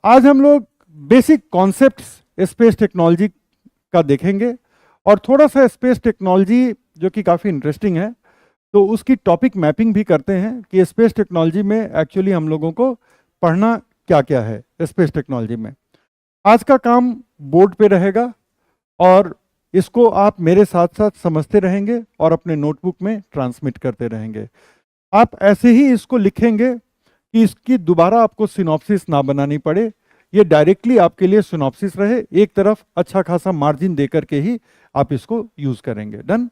आज हम लोग बेसिक कॉन्सेप्ट्स स्पेस टेक्नोलॉजी का देखेंगे और थोड़ा सा स्पेस टेक्नोलॉजी जो कि काफ़ी इंटरेस्टिंग है, तो उसकी टॉपिक मैपिंग भी करते हैं कि स्पेस टेक्नोलॉजी में एक्चुअली हम लोगों को पढ़ना क्या क्या है स्पेस टेक्नोलॉजी में। आज का काम बोर्ड पे रहेगा और इसको आप मेरे साथ साथ समझते रहेंगे और अपने नोटबुक में ट्रांसमिट करते रहेंगे। आप ऐसे ही इसको लिखेंगे कि इसकी दोबारा आपको सिनॉप्सिस ना बनानी पड़े, ये डायरेक्टली आपके लिए सिनॉप्सिस रहे, एक तरफ अच्छा खासा मार्जिन देकर के ही आप इसको यूज करेंगे। डन।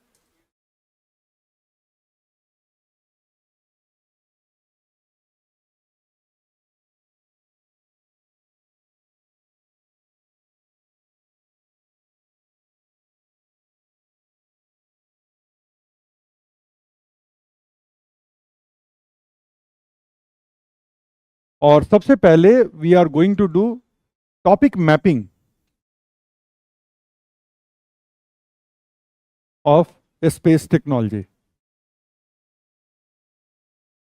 और सबसे पहले we are going to do topic mapping of space technology.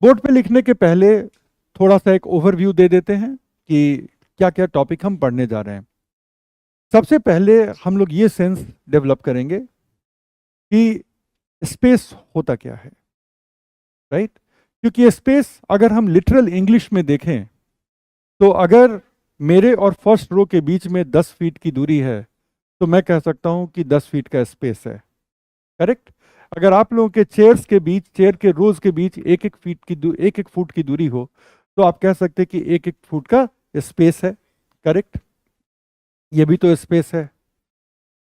Board पे लिखने के पहले थोड़ा सा एक ओवरव्यू दे देते हैं कि क्या क्या टॉपिक हम पढ़ने जा रहे हैं। सबसे पहले हम लोग ये सेंस डेवलप करेंगे कि स्पेस होता क्या है, राइट? क्योंकि स्पेस अगर हम लिटरल इंग्लिश में देखें तो अगर मेरे और फर्स्ट रो के बीच में 10 फीट की दूरी है तो मैं कह सकता हूं कि 10 फीट का स्पेस है, करेक्ट? अगर आप लोगों के चेयर्स के बीच, चेयर के रोज के बीच एक एक फुट की दूरी हो तो आप कह सकते हैं कि एक एक फुट का स्पेस है, करेक्ट? ये भी तो स्पेस है।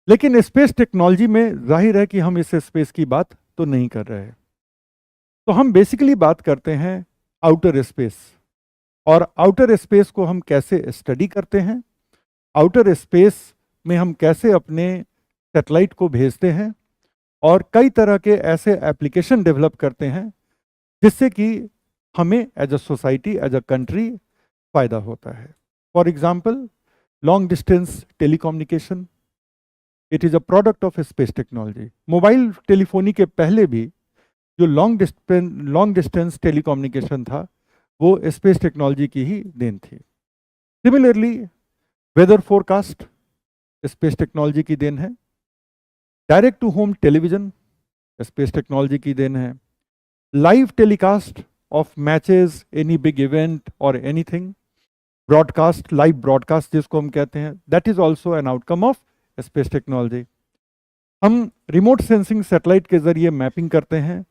लेकिन स्पेस टेक्नोलॉजी में जाहिर है कि हम इस स्पेस की बात तो नहीं कर रहे हैं, तो हम बेसिकली बात करते हैं आउटर स्पेस। और आउटर स्पेस को हम कैसे स्टडी करते हैं, आउटर स्पेस में हम कैसे अपने सैटेलाइट को भेजते हैं और कई तरह के ऐसे एप्लीकेशन डेवलप करते हैं जिससे कि हमें as a society, as a country फायदा होता है। For example, long distance telecommunication, it is a product of space technology. Mobile telephony के पहले भी जो लॉन्ग डिस्टेंस टेलीकम्युनिकेशन था वो स्पेस टेक्नोलॉजी की ही देन थी। Similarly weather forecast space technology की देन है। Direct to home television space technology की देन है। Live telecast of matches, any big event और एनीथिंग, ब्रॉडकास्ट, लाइव ब्रॉडकास्ट जिसको हम कहते हैं, that is also an outcome of space technology. हम रिमोट सेंसिंग सैटेलाइट के जरिए मैपिंग करते हैं,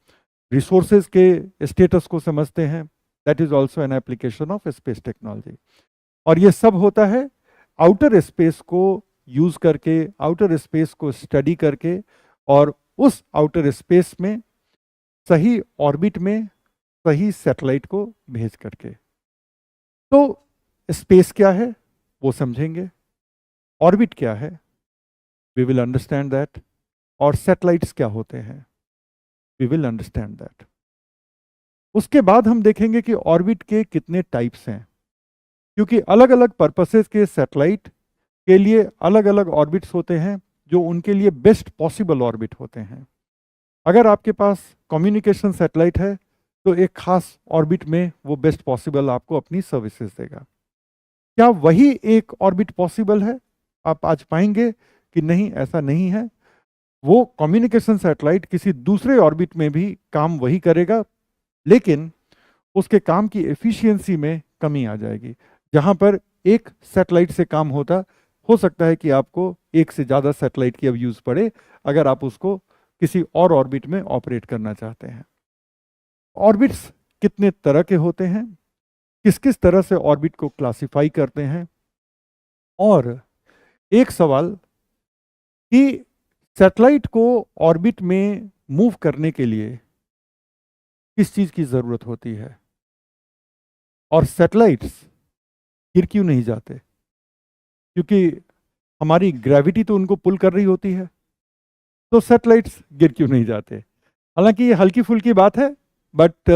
रिसोर्सेज के स्टेटस को समझते हैं, that is also an application of space technology. और ये सब होता है आउटर स्पेस को यूज करके, आउटर स्पेस को स्टडी करके और उस आउटर स्पेस में सही ऑर्बिट में सही सैटेलाइट को भेज करके। तो स्पेस क्या है वो समझेंगे, ऑर्बिट क्या है वी विल अंडरस्टैंड दैट, और सैटेलाइट्स क्या होते हैं वी विल अंडरस्टैंड दैट। उसके बाद हम देखेंगे कि ऑर्बिट के कितने टाइप्स हैं, क्योंकि अलग अलग पर्पसेस के सैटेलाइट के लिए अलग अलग ऑर्बिट्स होते हैं जो उनके लिए बेस्ट पॉसिबल ऑर्बिट होते हैं। अगर आपके पास कम्युनिकेशन सैटेलाइट है तो एक खास ऑर्बिट में वो बेस्ट पॉसिबल आपको अपनी सर्विसेज देगा। क्या वही एक ऑर्बिट पॉसिबल है? आप आज पाएंगे कि नहीं, ऐसा नहीं है। वो कम्युनिकेशन सैटेलाइट किसी दूसरे ऑर्बिट में भी काम वही करेगा, लेकिन उसके काम की एफिशिएंसी में कमी आ जाएगी। जहां पर एक सैटेलाइट से काम होता, हो सकता है कि आपको एक से ज़्यादा सैटेलाइट की अब यूज़ पड़े अगर आप उसको किसी और ऑर्बिट में ऑपरेट करना चाहते हैं। ऑर्बिट्स कितने तरह के होते हैं, किस किस तरह से ऑर्बिट को क्लासिफाई करते हैं, और एक सवाल कि सैटेलाइट को ऑर्बिट में मूव करने के लिए किस चीज़ की ज़रूरत होती है, और सैटेलाइट्स गिर क्यों नहीं जाते? क्योंकि हमारी ग्रेविटी तो उनको पुल कर रही होती है, तो सैटेलाइट्स गिर क्यों नहीं जाते? हालांकि ये हल्की फुल्की बात है, but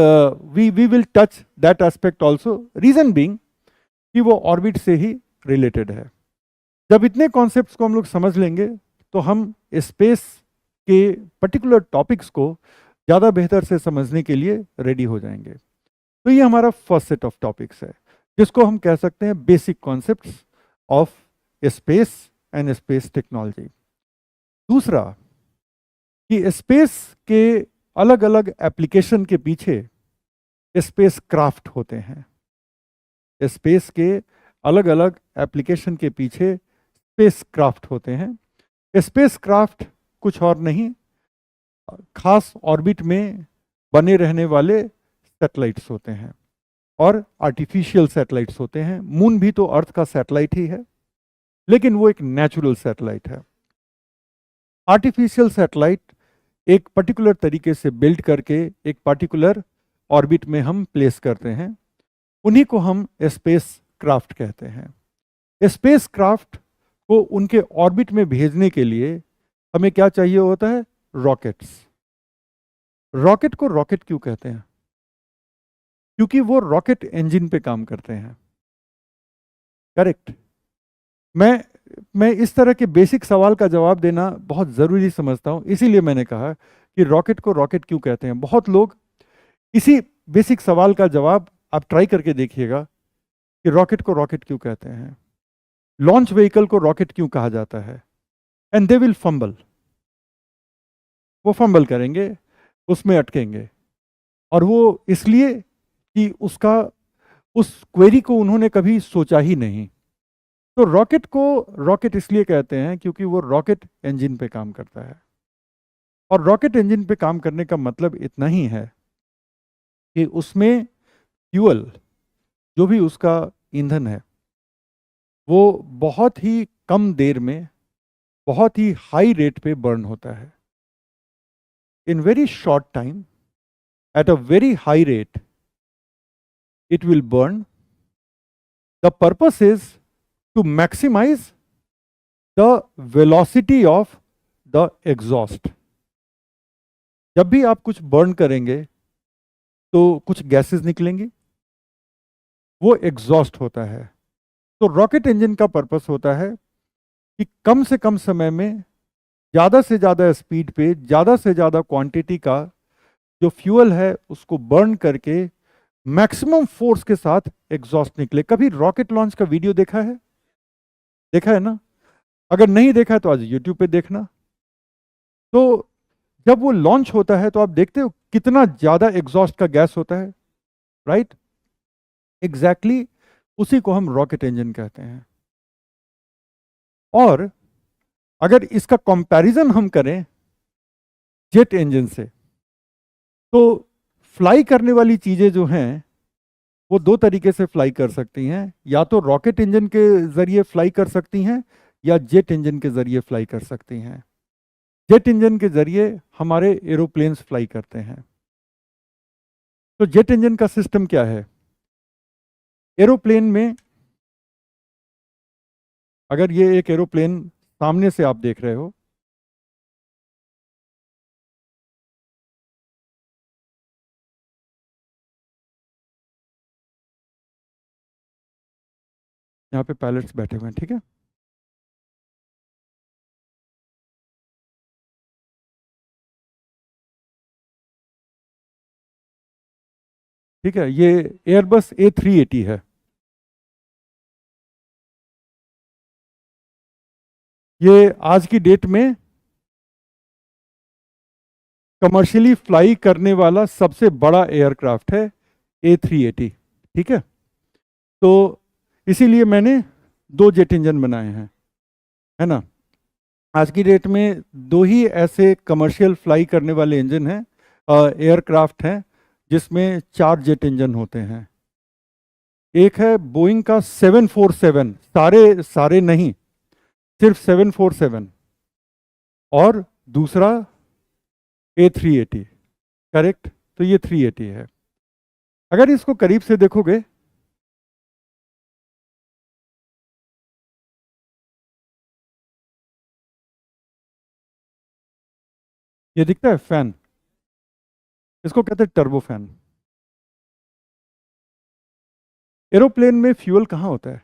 we will touch that aspect also, reason being कि वो ऑर्बिट से ही रिलेटेड है। जब इतने कॉन्सेप्ट्स को हम लोग समझ लेंगे तो हम स्पेस के पर्टिकुलर टॉपिक्स को ज़्यादा बेहतर से समझने के लिए रेडी हो जाएंगे। तो ये हमारा फर्स्ट सेट ऑफ टॉपिक्स है। जिसको हम कह सकते हैं basic concepts of space and space technology. दूसरा कि स्पेस के अलग अलग एप्लीकेशन के पीछे स्पेस क्राफ्ट होते हैं। स्पेस के अलग अलग एप्लीकेशन के पीछे स्पेस क्राफ्ट होते हैं। स्पेस क्राफ्ट कुछ और नहीं, खास ऑर्बिट में बने रहने वाले सैटेलाइट्स होते हैं और आर्टिफिशियल सैटेलाइट्स होते हैं। मून भी तो अर्थ का सैटेलाइट ही है, लेकिन वो एक नेचुरल सैटेलाइट है। आर्टिफिशियल सैटेलाइट एक पर्टिकुलर तरीके से बिल्ड करके एक पर्टिकुलर ऑर्बिट में हम प्लेस करते हैं, उन्हीं को हम स्पेस क्राफ्ट कहते हैं। स्पेस क्राफ्ट को उनके ऑर्बिट में भेजने के लिए हमें क्या चाहिए होता है? रॉकेट्स। रॉकेट को रॉकेट क्यों कहते हैं? क्योंकि वो रॉकेट इंजन पे काम करते हैं। करेक्ट। मैं इस तरह के बेसिक सवाल का जवाब देना बहुत ज़रूरी समझता हूं, इसीलिए मैंने कहा कि रॉकेट को रॉकेट क्यों कहते हैं। बहुत लोग इसी बेसिक सवाल का जवाब आप ट्राई करके देखिएगा कि रॉकेट को रॉकेट क्यों कहते हैं, लॉन्च व्हीकल को रॉकेट क्यों कहा जाता है, एंड दे विल फंबल। वो फंबल करेंगे, उसमें अटकेंगे, और वो इसलिए कि उस क्वेरी को उन्होंने कभी सोचा ही नहीं। तो रॉकेट को रॉकेट इसलिए कहते हैं क्योंकि वो रॉकेट इंजन पे काम करता है। और रॉकेट इंजन पे काम करने का मतलब इतना ही है कि उसमें फ्यूल, जो भी उसका ईंधन है, वो बहुत ही कम देर में बहुत ही हाई रेट पे बर्न होता है। In very short time, at a very high rate, it will burn. The purpose is to maximize the velocity of the exhaust। जब भी आप कुछ बर्न करेंगे तो कुछ गैसेस निकलेंगी, वो एग्जॉस्ट होता है। तो रॉकेट इंजन का पर्पस होता है कि कम से कम समय में ज़्यादा से ज़्यादा स्पीड पे ज़्यादा से ज़्यादा क्वांटिटी का जो फ्यूल है उसको बर्न करके मैक्सिमम फोर्स के साथ एग्जॉस्ट निकले। कभी रॉकेट लॉन्च का वीडियो देखा है? देखा है ना? अगर नहीं देखा है तो आज यूट्यूब पे देखना। तो जब वो लॉन्च होता है तो आप देखते हो कितना ज्यादा एग्जॉस्ट का गैस होता है, राइट? एग्जैक्टली उसी को हम रॉकेट इंजन कहते हैं। और अगर इसका कंपैरिजन हम करें जेट इंजन से, तो फ्लाई करने वाली चीजें जो हैं वो दो तरीके से फ्लाई कर सकती हैं। या तो रॉकेट इंजन के जरिए फ्लाई कर सकती हैं या जेट इंजन के जरिए फ्लाई कर सकती हैं। जेट इंजन के जरिए हमारे एरोप्लेन्स फ्लाई करते हैं। तो जेट इंजन का सिस्टम क्या है? एरोप्लेन में, अगर ये एक एरोप्लेन सामने से आप देख रहे हो, यहाँ पे पायलट्स बैठे हुए हैं, ठीक है? ठीक है, ये एयरबस A380 है। ये आज की डेट में कमर्शियली फ्लाई करने वाला सबसे बड़ा एयरक्राफ्ट है A380, ठीक है? तो इसीलिए मैंने दो जेट इंजन बनाए हैं, है ना? आज की डेट में दो ही ऐसे कमर्शियल फ्लाई करने वाले इंजन हैं, एयरक्राफ्ट हैं, जिसमें 4 जेट इंजन होते हैं। एक है बोइंग का 747, सारे नहीं, सिर्फ 747, और दूसरा A380। करेक्ट? तो ये 380 है। अगर इसको करीब से देखोगे, ये दिखता है फैन, इसको कहते हैं टर्बो फैन। एरोप्लेन में फ्यूल कहाँ होता है?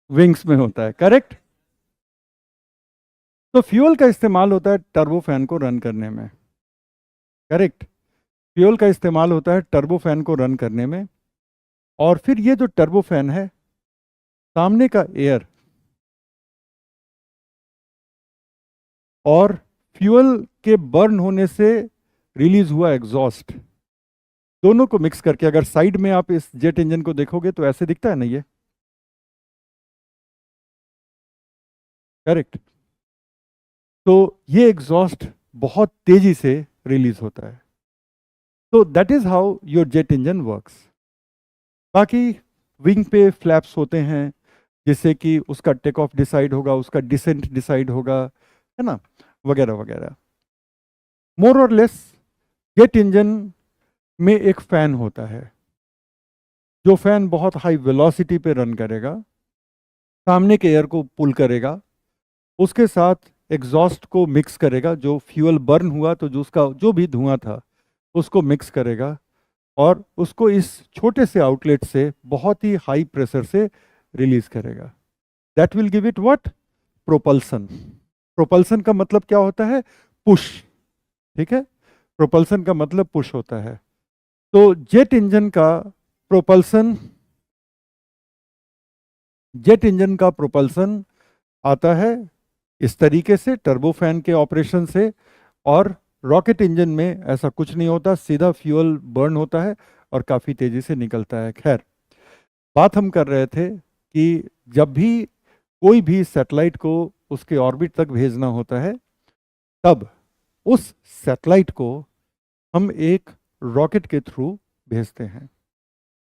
विंग्स में होता है। करेक्ट? तो फ्यूल का इस्तेमाल होता है टर्बो फैन को रन करने में। करेक्ट? फ्यूल का इस्तेमाल होता है टर्बो फैन को रन करने में। और फिर ये जो टर्बोफैन है, सामने का एयर और फ्यूल के बर्न होने से रिलीज हुआ एग्जॉस्ट, दोनों को मिक्स करके, अगर साइड में आप इस जेट इंजन को देखोगे तो ऐसे दिखता है ना, ये करेक्ट। तो ये एग्जॉस्ट बहुत तेजी से रिलीज होता है। तो that is how your jet engine works. बाकी विंग पे फ्लैप्स होते हैं, जिससे कि उसका टेक ऑफ डिसाइड होगा, उसका डिसेंट डिसाइड होगा, है ना, वगैरह वगैरह। मोर और लेस जेट इंजन में एक फैन होता है, जो फैन बहुत हाई वेलोसिटी पे रन करेगा, सामने के एयर को पुल करेगा, उसके साथ एग्जॉस्ट को मिक्स करेगा, जो फ्यूल बर्न हुआ तो जो उसका जो भी धुआं था उसको मिक्स करेगा, और उसको इस छोटे से आउटलेट से बहुत ही हाई प्रेशर से रिलीज करेगा। That will give it what? Propulsion. Propulsion का मतलब क्या होता है? पुश। ठीक है, प्रोपल्सन का मतलब पुश होता है। तो जेट इंजन का प्रोपल्सन आता है इस तरीके से, टर्बोफैन के ऑपरेशन से। और रॉकेट इंजन में ऐसा कुछ नहीं होता, सीधा फ्यूल बर्न होता है और काफ़ी तेज़ी से निकलता है। खैर, बात हम कर रहे थे कि जब भी कोई भी सैटेलाइट को उसके ऑर्बिट तक भेजना होता है, तब उस सैटेलाइट को हम एक रॉकेट के थ्रू भेजते हैं।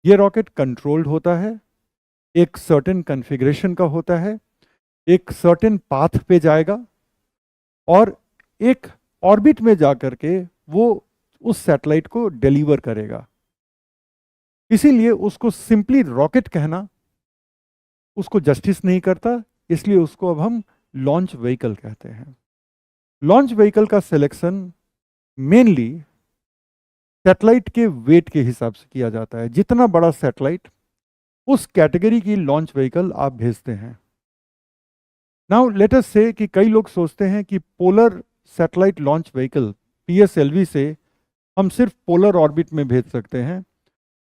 ये रॉकेट कंट्रोल्ड होता है, एक सर्टेन कॉन्फ़िगरेशन का होता है, एक सर्टेन पाथ पे जाएगा और एक ऑर्बिट में जाकर के वो उस सैटेलाइट को डिलीवर करेगा। इसीलिए उसको सिंपली रॉकेट कहना उसको जस्टिस नहीं करता, इसलिए उसको अब हम लॉन्च व्हीकल कहते हैं। लॉन्च व्हीकल का सिलेक्शन मेनली सैटेलाइट के वेट के हिसाब से किया जाता है। जितना बड़ा सैटेलाइट, उस कैटेगरी की लॉन्च व्हीकल आप भेजते हैं। नाउ लेट अस से कि कई लोग सोचते हैं कि polar satellite launch vehicle PSLV से हम सिर्फ पोलर ऑर्बिट में भेज सकते हैं,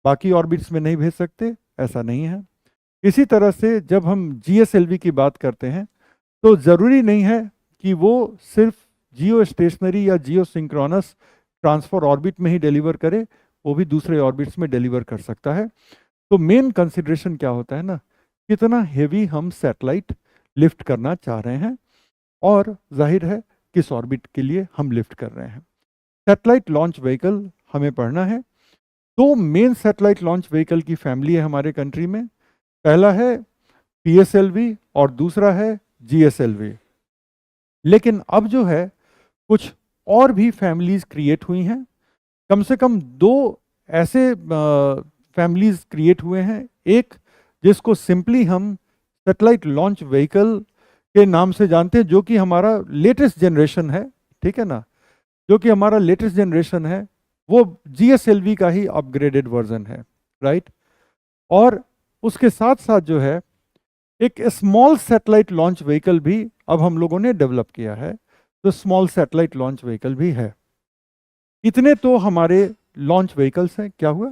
बाकी ऑर्बिट्स में नहीं भेज सकते। ऐसा नहीं है। इसी तरह से जब हम GSLV की बात करते हैं तो ज़रूरी नहीं है कि वो सिर्फ जियो स्टेशनरी या जियो सिंक्रोनस ट्रांसफर ऑर्बिट में ही डिलीवर करे, वो भी दूसरे ऑर्बिट्स में डिलीवर कर सकता है। तो मेन कंसिडरेशन क्या होता है ना, कितना हेवी हम सैटेलाइट लिफ्ट करना चाह रहे हैं, और जाहिर है किस ऑर्बिट के लिए हम लिफ्ट कर रहे हैं। सैटेलाइट लॉन्च व्हीकल हमें पढ़ना है। दो मेन सैटेलाइट लॉन्च व्हीकल की फैमिली है हमारे कंट्री में। पहला है PSLV और दूसरा है GSLV। लेकिन अब जो है कुछ और भी फैमिलीज क्रिएट हुई हैं। कम से कम दो ऐसे फैमिलीज क्रिएट हुए हैं। एक जिसको सिंपली हम सैटेलाइट लॉन्च व्हीकल के नाम से जानते हैं, जो कि हमारा लेटेस्ट जनरेशन है, ठीक है ना, जो कि हमारा लेटेस्ट जनरेशन है, वो GSLV का ही अपग्रेडेड वर्जन है, राइट। और उसके साथ साथ जो है एक स्मॉल सैटेलाइट लॉन्च व्हीकल भी अब हम लोगों ने डेवलप किया है, तो स्मॉल सैटेलाइट लॉन्च व्हीकल भी है। इतने तो हमारे लॉन्च व्हीकल्स हैं। क्या हुआ?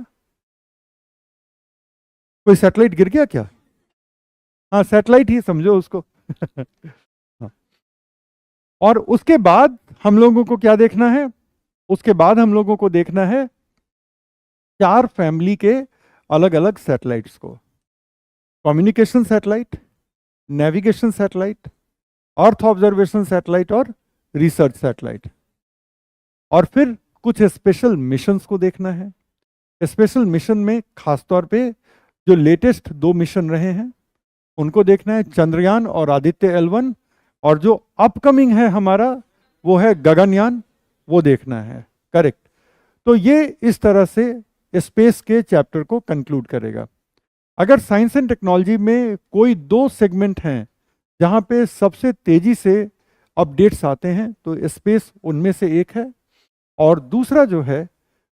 कोई सैटेलाइट गिर गया क्या? हाँ, सैटेलाइट ही समझो उसको। हाँ। और उसके बाद हम लोगों को क्या देखना है? उसके बाद हम लोगों को देखना है 4 फैमिली के अलग अलग सैटेलाइट्स को। कम्युनिकेशन सैटेलाइट, नेविगेशन सैटेलाइट, अर्थ ऑब्जर्वेशन सैटेलाइट और रिसर्च सैटेलाइट। और फिर कुछ स्पेशल मिशंस को देखना है। स्पेशल मिशन में खासतौर पे जो लेटेस्ट 2 मिशन रहे हैं उनको देखना है, चंद्रयान और आदित्य L1। और जो अपकमिंग है हमारा वो है गगनयान, वो देखना है। करेक्ट। तो ये इस तरह से स्पेस के चैप्टर को कंक्लूड करेगा। अगर साइंस एंड टेक्नोलॉजी में कोई 2 सेगमेंट हैं जहाँ पे सबसे तेजी से अपडेट्स आते हैं, तो स्पेस उनमें से एक है। और दूसरा जो है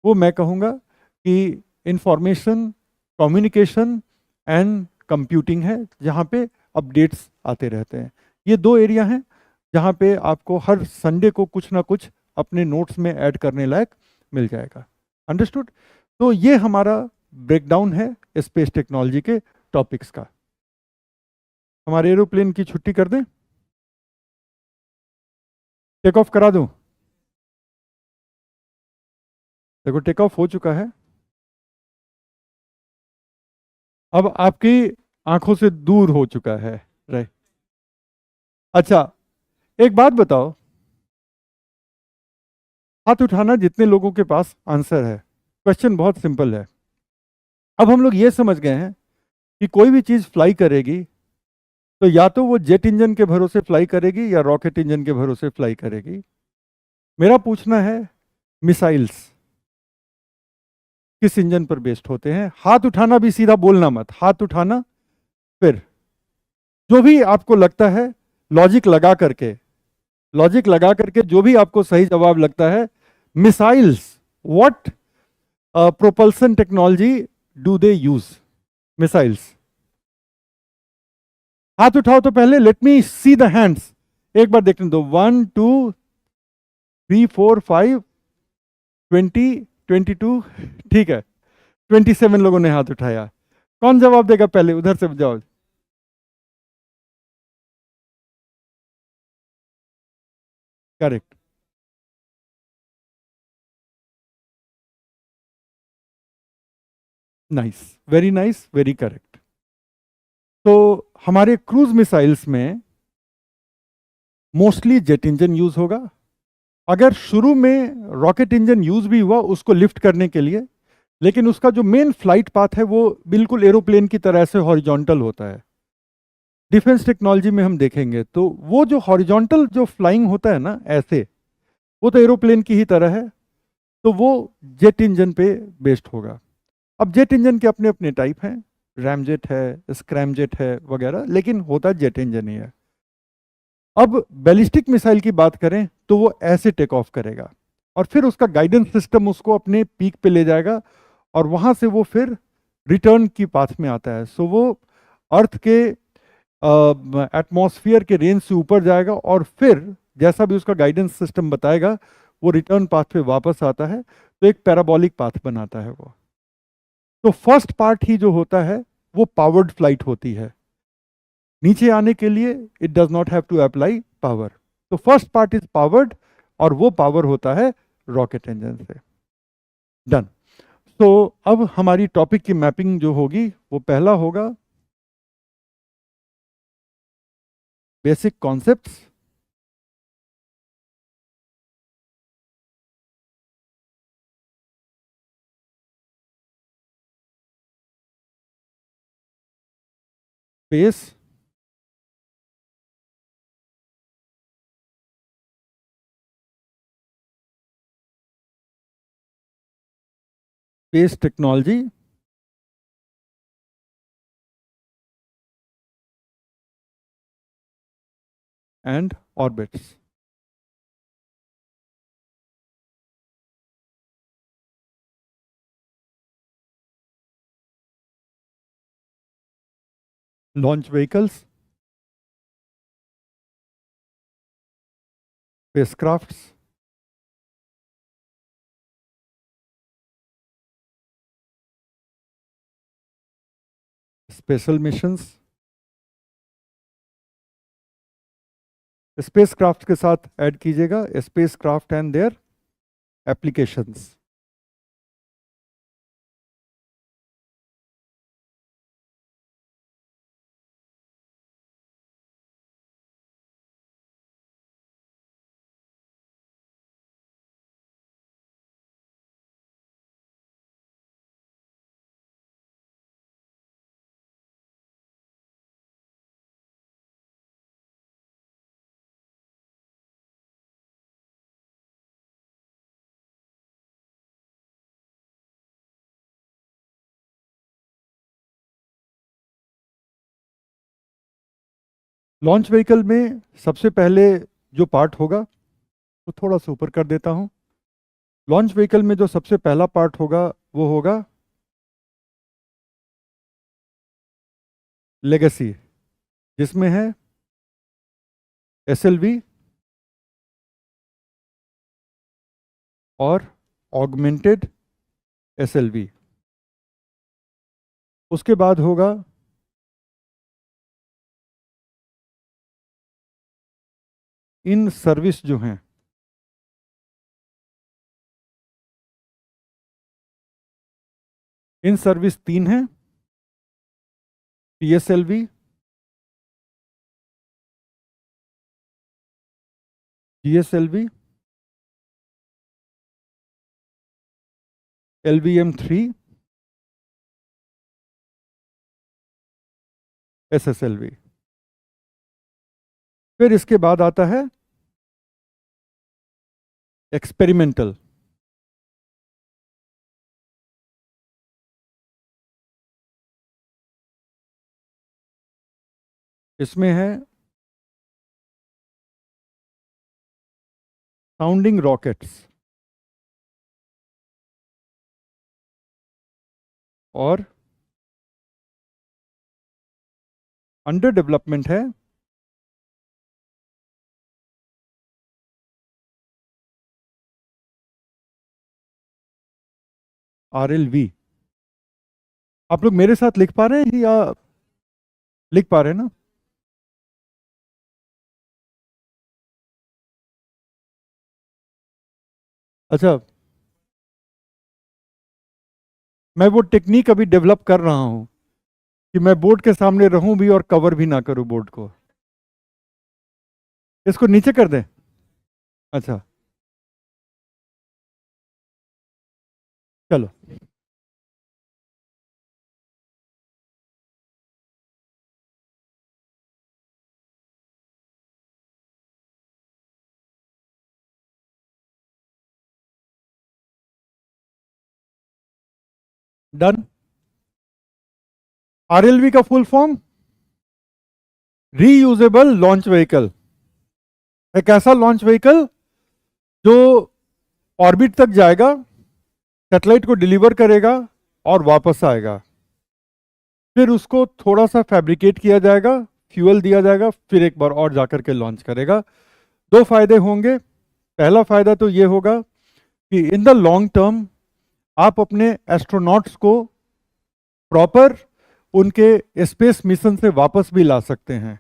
वो मैं कहूँगा कि इंफॉर्मेशन, कम्युनिकेशन एंड कंप्यूटिंग है, जहाँ पे अपडेट्स आते रहते हैं। ये 2 एरिया हैं जहाँ पे आपको हर संडे को कुछ ना कुछ अपने नोट्स में ऐड करने लायक मिल जाएगा। अंडरस्टूड? तो ये हमारा ब्रेकडाउन है स्पेस टेक्नोलॉजी के टॉपिक्स का। हमारे एरोप्लेन की छुट्टी कर दें, टेक ऑफ करा दूं? देखो टेक ऑफ हो चुका है, अब आपकी आंखों से दूर हो चुका है, राइट। अच्छा, एक बात बताओ, हाथ उठाना जितने लोगों के पास आंसर है। क्वेश्चन बहुत सिंपल है। अब हम लोग ये समझ गए हैं कि कोई भी चीज फ्लाई करेगी तो या तो वो जेट इंजन के भरोसे फ्लाई करेगी या रॉकेट इंजन के भरोसे फ्लाई करेगी। मेरा पूछना है, मिसाइल्स किस इंजन पर बेस्ड होते हैं? हाथ उठाना भी सीधा बोलना मत, हाथ उठाना, फिर जो भी आपको लगता है लॉजिक लगा करके, लॉजिक लगा करके जो भी आपको सही जवाब लगता है। Missiles, what propulsion technology do they use? Missiles, हाथ उठाओ तो पहले, let me see the hands, एक बार देखने दो। 1 2 3 4 5 20 22, ठीक है, 27 लोगों ने हाथ उठाया। कौन जवाब देगा पहले? उधर से जाओ। Correct, nice, very nice, very correct. तो हमारे क्रूज मिसाइल्स में मोस्टली जेट इंजन यूज होगा। अगर शुरू में रॉकेट इंजन यूज भी हुआ उसको लिफ्ट करने के लिए, लेकिन उसका जो मेन फ्लाइट पाथ है वो बिल्कुल एरोप्लेन की तरह से हॉरिजॉन्टल होता है। डिफेंस टेक्नोलॉजी में हम देखेंगे तो वो जो हॉरिजॉन्टल जो फ्लाइंग होता है ना ऐसे, वो तो एरोप्लेन की ही तरह है, तो वो जेट इंजन पे बेस्ड होगा। अब जेट इंजन के अपने अपने टाइप हैं, रैमजेट है, स्क्रैमजेट है वगैरह, लेकिन होता जेट इंजन ही है। अब बैलिस्टिक मिसाइल की बात करें तो वो ऐसे टेक ऑफ करेगा और फिर उसका गाइडेंस सिस्टम उसको अपने पीक पे ले जाएगा और वहां से वो फिर रिटर्न की पाथ में आता है। सो वो अर्थ के एटमॉस्फेयर के रेंज से ऊपर जाएगा और फिर जैसा भी उसका गाइडेंस सिस्टम बताएगा वो रिटर्न पाथ पे वापस आता है, तो एक पैराबोलिक पाथ बनाता है वो। तो फर्स्ट पार्ट ही जो होता है वो पावर्ड फ्लाइट होती है। नीचे आने के लिए it does not have to apply power, तो फर्स्ट पार्ट इज पावर्ड और वो पावर होता है रॉकेट इंजन से। डन। तो अब हमारी टॉपिक की मैपिंग जो होगी वो पहला होगा basic concepts, space, space technology and orbits. Launch vehicles, spacecrafts, special missions, spacecraft के साथ ऐड कीजिएगा spacecraft and their applications. Launch vehicle में सबसे पहले जो पार्ट होगा तो थोड़ा सा ऊपर कर देता हूं। लॉन्च व्हीकल में जो सबसे पहला पार्ट होगा वो होगा लेगेसी, जिसमें है एसएलवी और ऑगमेंटेड एसएलवी। उसके बाद होगा इन सर्विस जो हैं, इन सर्विस 3 हैं, PSLV, GSLV, LVM3, SSLV। फिर इसके बाद आता है एक्सपेरिमेंटल। इसमें है साउंडिंग रॉकेट्स और अंडर डेवलपमेंट है RLV। आप लोग मेरे साथ लिख पा रहे हैं या लिख पा रहे हैं ना? अच्छा, मैं वो टेक्निक अभी डेवलप कर रहा हूं कि मैं बोर्ड के सामने रहूं भी और कवर भी ना करूं बोर्ड को। इसको नीचे कर दें? अच्छा, चलो। डन। RLV का full form reusable launch vehicle. एक ऐसा लॉन्च व्हीकल जो ऑर्बिट तक जाएगा, सैटेलाइट को डिलीवर करेगा और वापस आएगा। फिर उसको थोड़ा सा फैब्रिकेट किया जाएगा, फ्यूल दिया जाएगा, फिर एक बार और जाकर के लॉन्च करेगा। 2 फायदे होंगे। पहला फायदा तो ये होगा कि इन द लॉन्ग टर्म आप अपने एस्ट्रोनॉट्स को प्रॉपर उनके स्पेस मिशन से वापस भी ला सकते हैं।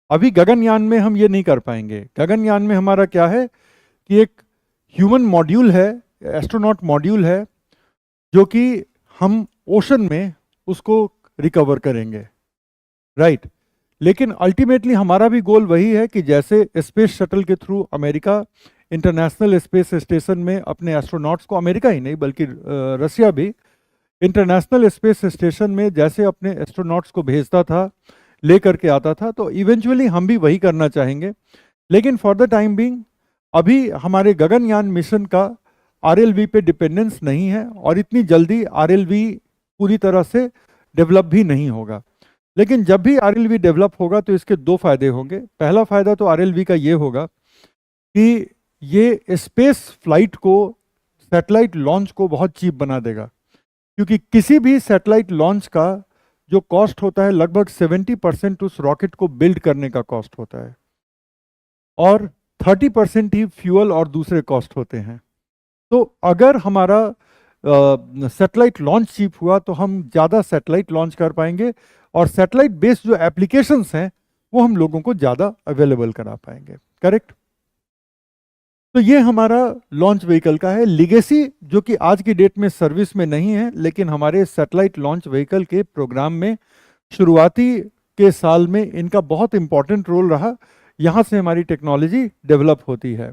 अभी गगनयान में हम ये नहीं कर पाएंगे। गगनयान में हमारा क्या है कि एक ह्यूमन मॉड्यूल है, एस्ट्रोनॉट मॉड्यूल है, जो कि हम ओशन में उसको रिकवर करेंगे, राइट। लेकिन अल्टीमेटली हमारा भी गोल वही है कि जैसे स्पेस शटल के through America international space station में अपने एस्ट्रोनॉट्स को, अमेरिका ही नहीं बल्कि रसिया भी इंटरनेशनल स्पेस स्टेशन में जैसे अपने एस्ट्रोनॉट्स को भेजता था, ले करके आता था, तो इवेंचुअली हम भी वही करना चाहेंगे। लेकिन फॉर द टाइम बीइंग अभी हमारे गगनयान मिशन का RLV पे डिपेंडेंस नहीं है और इतनी जल्दी RLV पूरी तरह से डेवलप भी नहीं होगा। लेकिन जब भी RLV डेवलप होगा तो इसके 2 फायदे होंगे। पहला फायदा तो RLV का ये होगा कि ये स्पेस फ्लाइट को, सैटेलाइट लॉन्च को बहुत चीप बना देगा, क्योंकि किसी भी सैटेलाइट लॉन्च का जो कॉस्ट होता है लगभग 70% उस रॉकेट को बिल्ड करने का कॉस्ट होता है और 30% ही फ्यूल और दूसरे कॉस्ट होते हैं। तो अगर हमारा सैटेलाइट लॉन्च चीप हुआ तो हम ज़्यादा सैटेलाइट लॉन्च कर पाएंगे और सैटेलाइट बेस्ड जो एप्लीकेशंस हैं वो हम लोगों को ज़्यादा अवेलेबल करा पाएंगे, करेक्ट। तो ये हमारा लॉन्च व्हीकल का है लिगेसी, जो कि आज की डेट में सर्विस में नहीं है, लेकिन हमारे सैटेलाइट लॉन्च व्हीकल के प्रोग्राम में शुरुआती के साल में इनका बहुत इंपॉर्टेंट रोल रहा। यहाँ से हमारी टेक्नोलॉजी डेवलप होती है।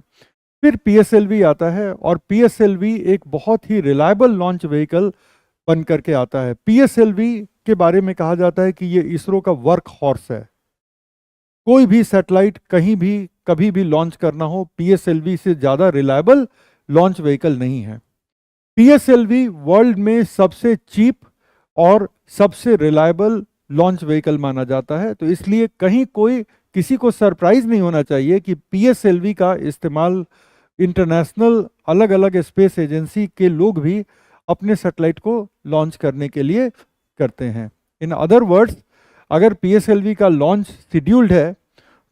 फिर PSLV आता है और PSLV एक बहुत ही रिलायबल लॉन्च व्हीकल बन करके आता है। PSLV के बारे में कहा जाता है कि ये इसरो का वर्क हॉर्स है। कोई भी सैटेलाइट कहीं भी कभी भी लॉन्च करना हो, PSLV से ज़्यादा रिलायबल लॉन्च व्हीकल नहीं है। PSLV वर्ल्ड में सबसे चीप और सबसे रिलायबल लॉन्च व्हीकल माना जाता है। तो इसलिए कहीं कोई किसी को सरप्राइज नहीं होना चाहिए कि PSLV का इस्तेमाल इंटरनेशनल अलग अलग स्पेस एजेंसी के लोग भी अपने सैटेलाइट को लॉन्च करने के लिए करते हैं। इन अदर वर्ड्स, अगर PSLV का लॉन्च शेड्यूल्ड है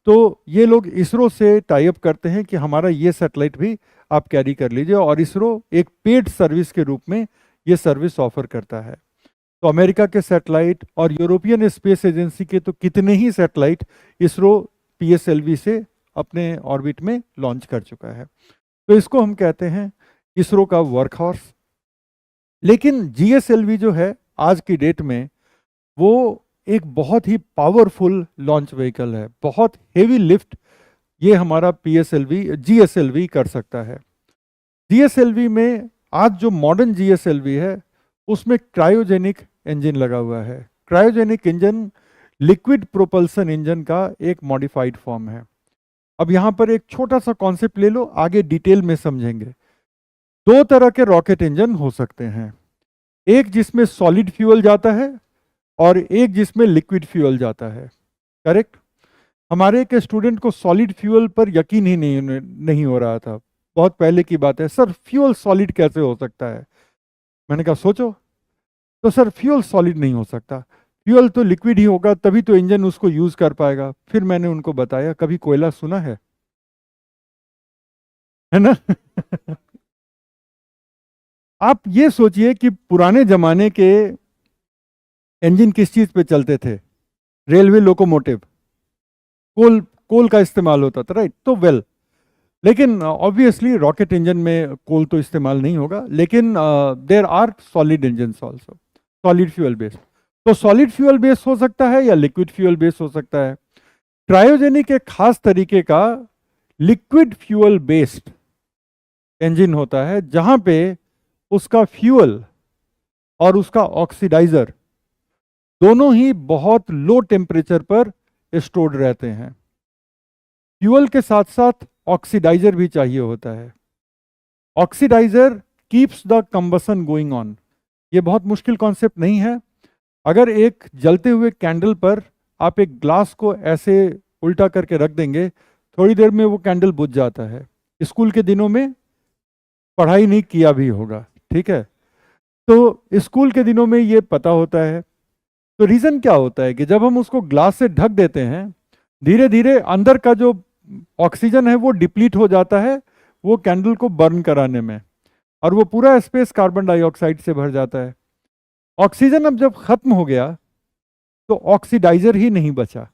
तो ये लोग इसरो से टाई अप करते हैं कि हमारा ये सैटेलाइट भी आप कैरी कर लीजिए, और इसरो एक पेड सर्विस के रूप में ये सर्विस ऑफर करता है। तो अमेरिका के सैटेलाइट और यूरोपियन स्पेस एजेंसी के तो कितने ही सैटेलाइट इसरो पीएसएलवी से अपने ऑर्बिट में लॉन्च कर चुका है। तो इसको हम कहते हैं इसरो का वर्क हॉर्स। लेकिन जीएसएलवी जो है आज की डेट में वो एक बहुत ही पावरफुल लॉन्च व्हीकल है, बहुत हेवी लिफ्ट ये हमारा पीएसएलवी जीएसएलवी कर सकता है। जीएसएलवी में आज जो मॉडर्न जीएसएलवी है उसमें क्रायोजेनिक इंजन लगा हुआ है। Cryogenic engine liquid propulsion engine का एक मॉडिफाइड फॉर्म है। अब यहां पर एक छोटा सा कॉन्सेप्ट ले लो, आगे डिटेल में समझेंगे। दो तरह के रॉकेट इंजन हो सकते हैं, एक जिसमें सॉलिड फ्यूल जाता है और एक जिसमें लिक्विड फ्यूल जाता है। करेक्ट। हमारे एक स्टूडेंट को सॉलिड फ्यूल पर यकीन ही नहीं हो रहा था, बहुत पहले की बात है। सर फ्यूल सॉलिड कैसे हो सकता है? मैंने कहा सोचो। तो सर फ्यूल सॉलिड नहीं हो सकता, फ्यूल तो लिक्विड ही होगा, तभी तो इंजन उसको यूज कर पाएगा। फिर मैंने उनको बताया कभी कोयला सुना है ना? आप ये सोचिए कि पुराने जमाने के इंजन किस चीज पे चलते थे? रेलवे लोकोमोटिव, कोल का इस्तेमाल होता था, राइट? तो लेकिन ऑब्वियसली रॉकेट इंजन में कोल तो इस्तेमाल नहीं होगा, लेकिन there are solid engine also, solid fuel based. तो सॉलिड फ्यूल बेस्ड हो सकता है या लिक्विड फ्यूल बेस्ड हो सकता है। क्रायोजेनिक एक खास तरीके का लिक्विड फ्यूल बेस्ड इंजन होता है जहां पे उसका फ्यूल और उसका ऑक्सीडाइजर दोनों ही बहुत लो टेम्परेचर पर स्टोर्ड रहते हैं। फ्यूल के साथ साथ ऑक्सीडाइजर भी चाहिए होता है। Oxidiser keeps the combustion going on. ये बहुत मुश्किल कॉन्सेप्ट नहीं है। अगर एक जलते हुए कैंडल पर आप एक ग्लास को ऐसे उल्टा करके रख देंगे, थोड़ी देर में वो कैंडल बुझ जाता है। स्कूल के दिनों में पढ़ाई नहीं किया भी होगा, ठीक है? तो स्कूल के दिनों में ये पता होता है। तो रीजन क्या होता है कि जब हम उसको ग्लास से ढक देते हैं, धीरे धीरे अंदर का जो ऑक्सीजन है वो डिप्लीट हो जाता है वो कैंडल को बर्न कराने में, और वो पूरा स्पेस कार्बन डाइऑक्साइड से भर जाता है। ऑक्सीजन अब जब खत्म हो गया तो ऑक्सीडाइजर ही नहीं बचा।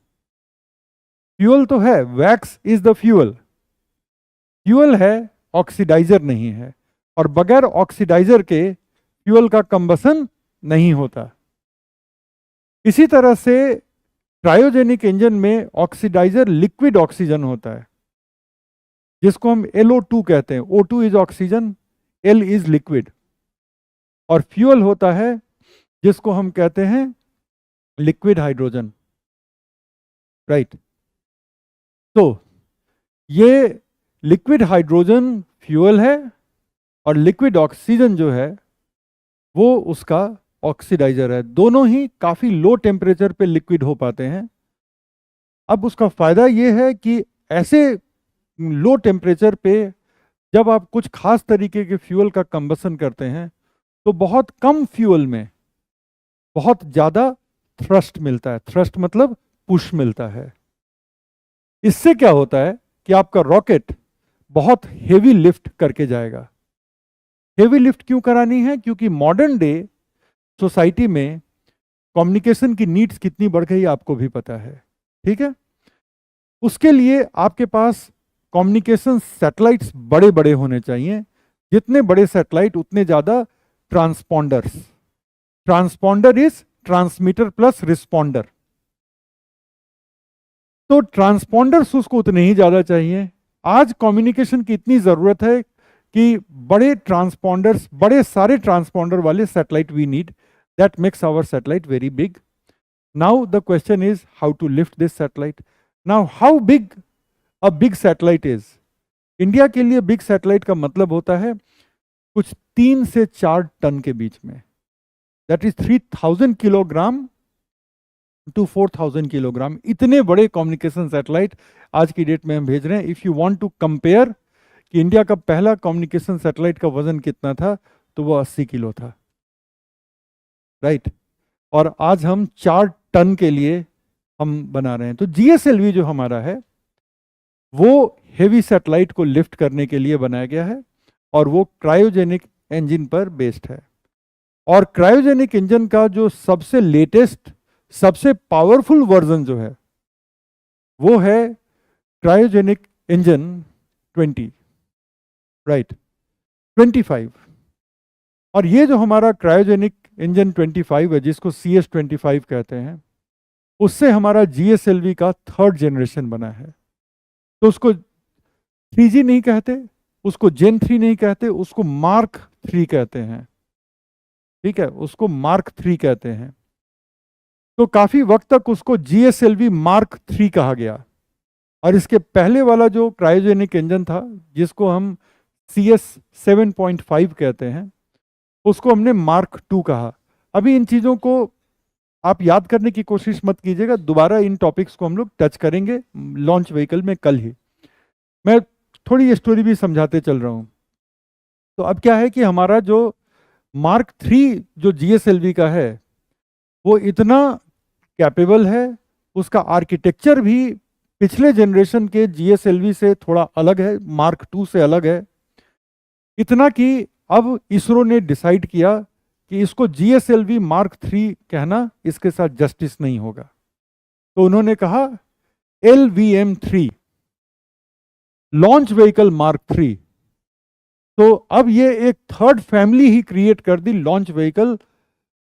फ्यूल तो है, wax is the fuel, fuel है, ऑक्सीडाइजर नहीं है, और बगैर ऑक्सीडाइजर के फ्यूल का कंबसन नहीं होता। इसी तरह से क्रायोजेनिक इंजन में ऑक्सीडाइजर लिक्विड ऑक्सीजन होता है जिसको हम LO2 कहते हैं। O2 is oxygen, L is liquid, और फ्यूल होता है जिसको हम कहते हैं लिक्विड हाइड्रोजन, राइट? तो ये लिक्विड हाइड्रोजन फ्यूल है और लिक्विड ऑक्सीजन जो है वो उसका ऑक्सीडाइजर है। दोनों ही काफी लो टेम्परेचर पे लिक्विड हो पाते हैं। अब उसका फायदा ये है कि ऐसे लो टेम्परेचर पे जब आप कुछ खास तरीके के फ्यूल का कंबसन करते हैं तो बहुत कम फ्यूल में बहुत ज्यादा थ्रस्ट मिलता है। थ्रस्ट मतलब पुश मिलता है। इससे क्या होता है कि आपका रॉकेट बहुत हेवी लिफ्ट करके जाएगा। हेवी लिफ्ट क्यों करानी है? क्योंकि मॉडर्न डे सोसाइटी में कम्युनिकेशन की नीड्स कितनी बढ़ गई आपको भी पता है, ठीक है? उसके लिए आपके पास कम्युनिकेशन सैटेलाइट्स बड़े बड़े होने चाहिए। जितने बड़े सैटेलाइट उतने ज्यादा transponders. Transponder is transmitter plus responder. तो ट्रांसपॉन्डर्स उसको उतने ही ज्यादा चाहिए। आज कम्युनिकेशन की इतनी जरूरत है कि बड़े ट्रांसपॉन्डर्स, बड़े सारे ट्रांसपॉन्डर वाले satellite we need. That makes our satellite very big. Now the question is how to lift this satellite. Now how big a big satellite is? India के लिए बिग सैटेलाइट का मतलब होता है कुछ 3 से 4 टन के बीच में। That is 3000 kilogram to 4000 kilogram. इतने बड़े कम्युनिकेशन सैटेलाइट आज की डेट में हम भेज रहे हैं। If you want to compare कि इंडिया का पहला कम्युनिकेशन सैटेलाइट का वजन कितना था, तो वो 80 किलो था, राइट? और आज हम 4 टन के लिए हम बना रहे हैं। तो जीएसएलवी जो हमारा है वो हेवी सैटेलाइट को लिफ्ट करने के लिए बनाया गया है और वो क्रायोजेनिक इंजन पर बेस्ड है। और क्रायोजेनिक इंजन का जो सबसे लेटेस्ट, सबसे पावरफुल वर्जन जो है वो है क्रायोजेनिक इंजन 20, राइट, 25। और ये जो हमारा क्रायोजेनिक इंजन 25 है, जिसको CS25 कहते हैं, उससे हमारा GSLV का 3rd जनरेशन बना है। तो उसको 3G नहीं कहते, उसको Gen 3 नहीं कहते, उसको मार्क 3 कहते हैं। ठीक है, उसको मार्क 3 कहते हैं। तो काफी वक्त तक उसको GSLV मार्क 3 कहा गया। और इसके पहले वाला जो क्रायोजेनिक इंजन था, जिसको हम CS7.5 कहते हैं, उसको हमने मार्क 2 कहा। अभी इन चीजों को आप याद करने की कोशिश मत कीजिएगा, दोबारा इन टॉपिक्स को हम लोग टच करेंगे लॉन्च व्हीकल में कल ही। मैं थोड़ी स्टोरी भी समझाते चल रहा हूं। तो अब क्या है कि हमारा जो मार्क 3 जो GSLV का है, वो इतना कैपेबल है, उसका आर्किटेक्चर भी पिछले जनरेशन के GSLV से थोड़ा अलग है, मार्क 2 से अलग है। इतना कि अब इसरो ने डिसाइड किया कि इसको GSLV मार्क 3 कहना इसके साथ जस्टिस नहीं होगा। तो उन्होंने कहा LVM3, लॉन्च व्हीकल मार्क 3। तो अब ये एक 3rd फैमिली ही क्रिएट कर दी, लॉन्च व्हीकल।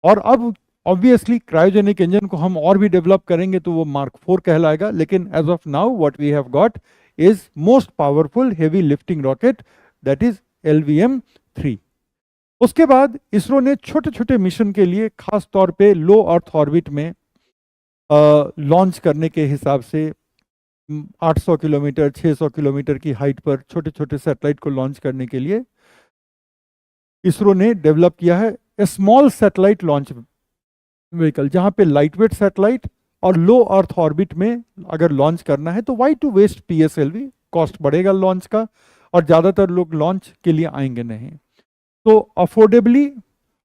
और अब ऑब्वियसली क्रायोजेनिक इंजन को हम और भी डेवलप करेंगे तो वो मार्क 4 कहलाएगा। लेकिन as of now what we have got is most powerful heavy lifting rocket, that is LVM3। उसके बाद इसरो ने छोटे छोटे मिशन के लिए, खास तौर पे लो अर्थ ऑर्बिट में लॉन्च करने के हिसाब से 800 किलोमीटर 600 किलोमीटर की हाइट पर छोटे छोटे सैटेलाइट को लॉन्च करने के लिए इसरो ने डेवलप किया है ए स्मॉल सैटेलाइट लॉन्च व्हीकल, जहां पे लाइटवेट सैटेलाइट और लो अर्थ ऑर्बिट में अगर लॉन्च करना है तो why to waste PSLV, cost बढ़ेगा लॉन्च का, और ज़्यादातर लोग लॉन्च के लिए आएंगे नहीं। तो अफोर्डेबली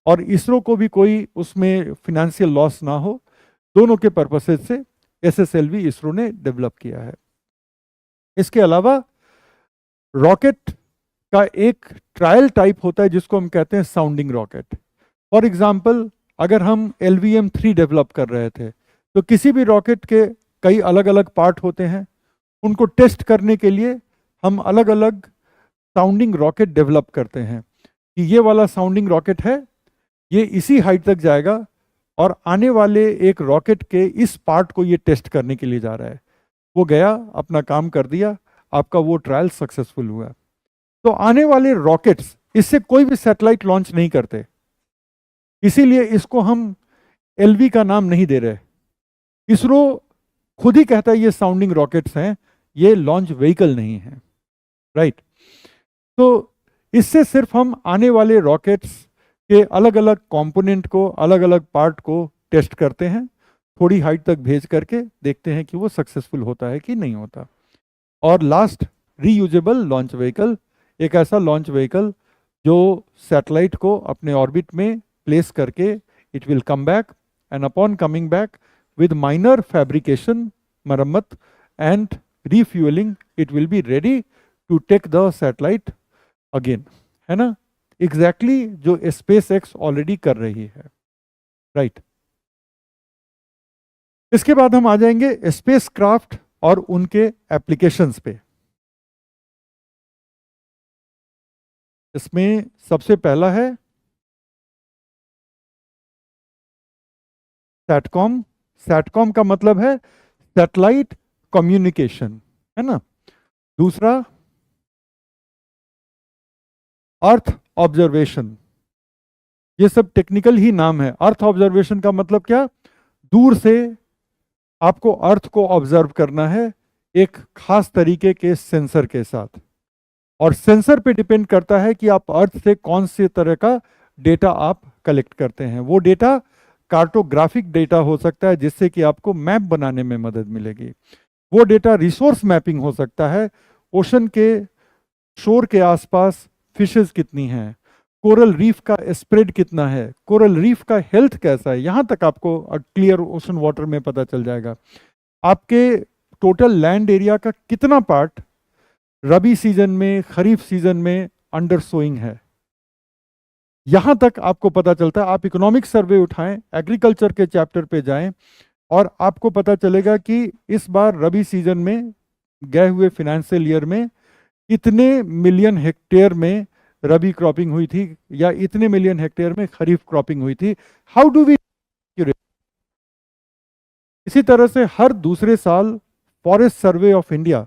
और इसरो को भी कोई उसमें फिनेंशियल लॉस ना हो, दोनों के पर्पसेस से SSLV इसरो ने डेवलप किया है। इसके अलावा रॉकेट का एक ट्रायल टाइप होता है जिसको हम कहते हैं साउंडिंग रॉकेट। फॉर एग्जाम्पल, अगर हम LVM3 डेवलप कर रहे थे तो किसी भी रॉकेट के कई अलग अलग पार्ट होते हैं, उनको टेस्ट करने के लिए हम अलग अलग साउंडिंग रॉकेट डेवलप करते हैं कि ये वाला साउंडिंग रॉकेट है, ये इसी हाइट तक जाएगा और आने वाले एक रॉकेट के इस पार्ट को ये टेस्ट करने के लिए जा रहा है। वो गया, अपना काम कर दिया, आपका वो ट्रायल सक्सेसफुल हुआ। तो आने वाले रॉकेट्स इससे कोई भी सैटेलाइट लॉन्च नहीं करते, इसीलिए इसको हम LV का नाम नहीं दे रहे। इसरो खुद ही कहता है ये साउंडिंग रॉकेट्स हैं, ये लॉन्च व्हीकल नहीं है, राइट। तो इससे सिर्फ हम आने वाले रॉकेट्स के अलग अलग कंपोनेंट को, अलग अलग पार्ट को टेस्ट करते हैं, थोड़ी हाइट तक भेज करके देखते हैं कि वो सक्सेसफुल होता है कि नहीं होता। और लास्ट, रीयूजेबल लॉन्च व्हीकल, एक ऐसा लॉन्च व्हीकल जो सैटेलाइट को अपने ऑर्बिट में प्लेस करके it will come back, and upon coming back with minor fabrication, मरम्मत and refueling, it will be ready to take the satellite again, है ना। एग्जैक्टली जो SpaceX ऑलरेडी कर रही है, राइट। इसके बाद हम आ जाएंगे स्पेस क्राफ्ट और उनके एप्लीकेशंस पे। इसमें सबसे पहला है सैटकॉम। सैटकॉम का मतलब है सैटेलाइट कम्युनिकेशन, है ना। दूसरा अर्थ ऑब्जर्वेशन, ये सब टेक्निकल ही नाम है। अर्थ ऑब्जर्वेशन का मतलब क्या, दूर से आपको अर्थ को ऑब्जर्व करना है एक खास तरीके के सेंसर के साथ, और सेंसर पे डिपेंड करता है कि आप अर्थ से कौन से तरह का डेटा आप कलेक्ट करते हैं। वो डेटा कार्टोग्राफिक डेटा हो सकता है जिससे कि आपको मैप बनाने में मदद मिलेगी। वो डेटा रिसोर्स मैपिंग हो सकता है, ओशन के शोर के आसपास फिशेस कितनी हैं, कोरल रीफ का स्प्रेड कितना है, कोरल रीफ का हेल्थ कैसा है, यहाँ तक आपको क्लियर ओशन वाटर में पता चल जाएगा। आपके टोटल लैंड एरिया का कितना पार्ट रबी सीजन में, खरीफ सीजन में अंडर सोइंग है, यहां तक आपको पता चलता है। आप इकोनॉमिक सर्वे उठाएं, एग्रीकल्चर के चैप्टर पे जाएं, और आपको पता चलेगा कि इस बार रबी सीजन में, गए हुए फाइनेंशियल ईयर में, इतने मिलियन हेक्टेयर में रबी क्रॉपिंग हुई थी या इतने मिलियन हेक्टेयर में खरीफ क्रॉपिंग हुई थी। How do we? इसी तरह से हर दूसरे साल फॉरेस्ट सर्वे ऑफ इंडिया